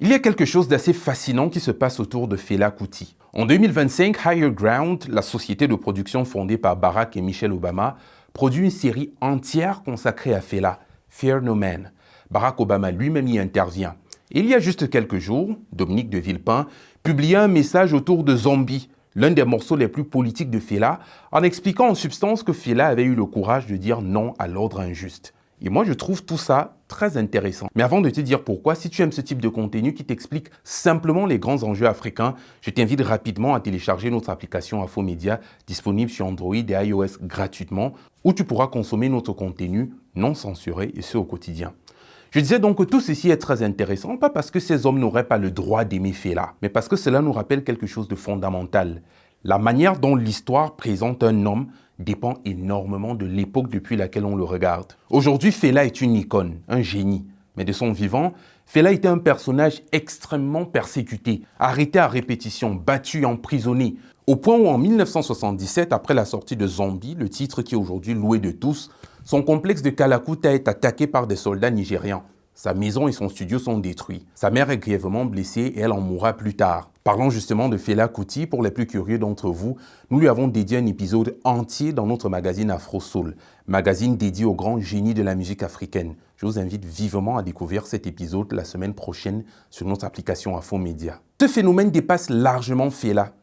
Il y a quelque chose d'assez fascinant qui se passe autour de Fela Kuti. En 2025, Higher Ground, la société de production fondée par Barack et Michelle Obama, produit une série entière consacrée à Fela, Fear No Man. Barack Obama lui-même y intervient. Et il y a juste quelques jours, Dominique de Villepin publiait un message autour de Zombie, l'un des morceaux les plus politiques de Fela, en expliquant en substance que Fela avait eu le courage de dire non à l'ordre injuste. Et moi, je trouve tout ça très intéressant. Mais avant de te dire pourquoi, si tu aimes ce type de contenu qui t'explique simplement les grands enjeux africains, je t'invite rapidement à télécharger notre application Infomédia, disponible sur Android et iOS gratuitement, où tu pourras consommer notre contenu non censuré et ce au quotidien. Je disais donc que tout ceci est très intéressant, pas parce que ces hommes n'auraient pas le droit d'aimer Fela, mais parce que cela nous rappelle quelque chose de fondamental. La manière dont l'histoire présente un homme dépend énormément de l'époque depuis laquelle on le regarde. Aujourd'hui, Fela est une icône, un génie. Mais de son vivant, Fela était un personnage extrêmement persécuté, arrêté à répétition, battu, emprisonné, au point où en 1977, après la sortie de Zombie, le titre qui est aujourd'hui loué de tous, son complexe de Kalakuta est attaqué par des soldats nigérians. Sa maison et son studio sont détruits. Sa mère est grièvement blessée et elle en mourra plus tard. Parlons justement de Fela Kuti, pour les plus curieux d'entre vous, nous lui avons dédié un épisode entier dans notre magazine Afro Soul, magazine dédié aux grands génies de la musique africaine. Je vous invite vivement à découvrir cet épisode la semaine prochaine sur notre application Infomédia. Ce phénomène dépasse largement Fela.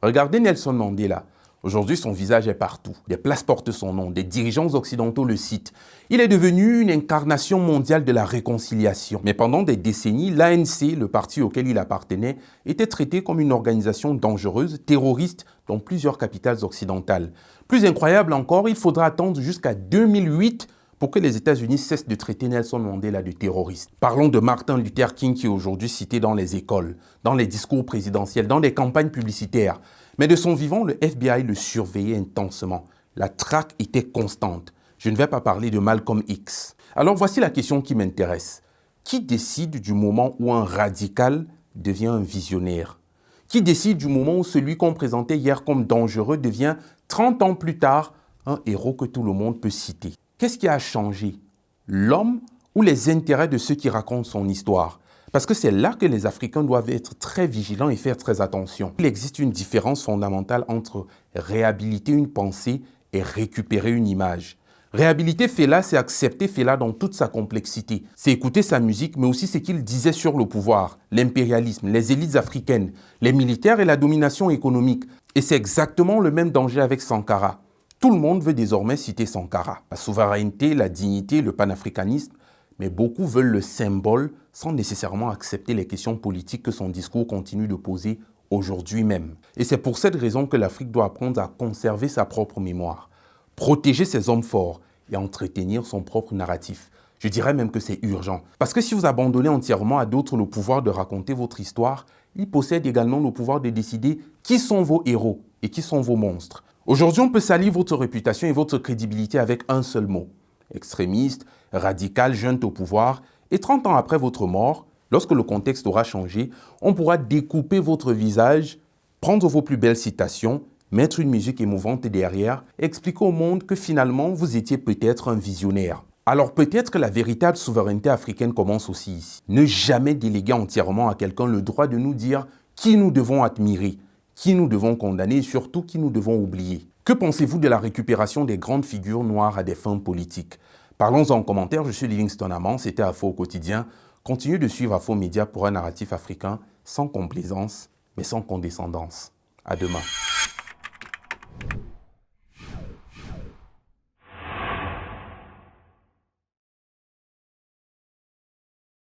Regardez Nelson Mandela. Aujourd'hui, son visage est partout. Des places portent son nom, des dirigeants occidentaux le citent. Il est devenu une incarnation mondiale de la réconciliation. Mais pendant des décennies, l'ANC, le parti auquel il appartenait, était traité comme une organisation dangereuse, terroriste, dans plusieurs capitales occidentales. Plus incroyable encore, il faudra attendre jusqu'à 2008 pour que les États-Unis cessent de traiter Nelson Mandela de terroriste. Parlons de Martin Luther King qui est aujourd'hui cité dans les écoles, dans les discours présidentiels, dans les campagnes publicitaires. Mais de son vivant, le FBI le surveillait intensement. La traque était constante. Je ne vais pas parler de Malcolm X. Alors voici la question qui m'intéresse. Qui décide du moment où un radical devient un visionnaire? Qui décide du moment où celui qu'on présentait hier comme dangereux devient 30 ans plus tard un héros que tout le monde peut citer? Qu'est-ce qui a changé? L'homme ou les intérêts de ceux qui racontent son histoire? Parce que c'est là que les Africains doivent être très vigilants et faire très attention. Il existe une différence fondamentale entre réhabiliter une pensée et récupérer une image. Réhabiliter Fela, c'est accepter Fela dans toute sa complexité. C'est écouter sa musique, mais aussi ce qu'il disait sur le pouvoir, l'impérialisme, les élites africaines, les militaires et la domination économique. Et c'est exactement le même danger avec Sankara. Tout le monde veut désormais citer Sankara. La souveraineté, la dignité, le panafricanisme, mais beaucoup veulent le symbole sans nécessairement accepter les questions politiques que son discours continue de poser aujourd'hui même. Et c'est pour cette raison que l'Afrique doit apprendre à conserver sa propre mémoire, protéger ses hommes forts et entretenir son propre narratif. Je dirais même que c'est urgent. Parce que si vous abandonnez entièrement à d'autres le pouvoir de raconter votre histoire, ils possèdent également le pouvoir de décider qui sont vos héros et qui sont vos monstres. Aujourd'hui, on peut salir votre réputation et votre crédibilité avec un seul mot. Extrémiste, radical, jeune au pouvoir. Et 30 ans après votre mort, lorsque le contexte aura changé, on pourra découper votre visage, prendre vos plus belles citations, mettre une musique émouvante derrière, et expliquer au monde que finalement, vous étiez peut-être un visionnaire. Alors peut-être que la véritable souveraineté africaine commence aussi ici. Ne jamais déléguer entièrement à quelqu'un le droit de nous dire qui nous devons admirer, qui nous devons condamner et surtout qui nous devons oublier. Que pensez-vous de la récupération des grandes figures noires à des fins politiques? Parlons en commentaire, je suis Livingston Amand, c'était Afro au quotidien. Continuez de suivre Afro Média pour un narratif africain sans complaisance, mais sans condescendance. À demain.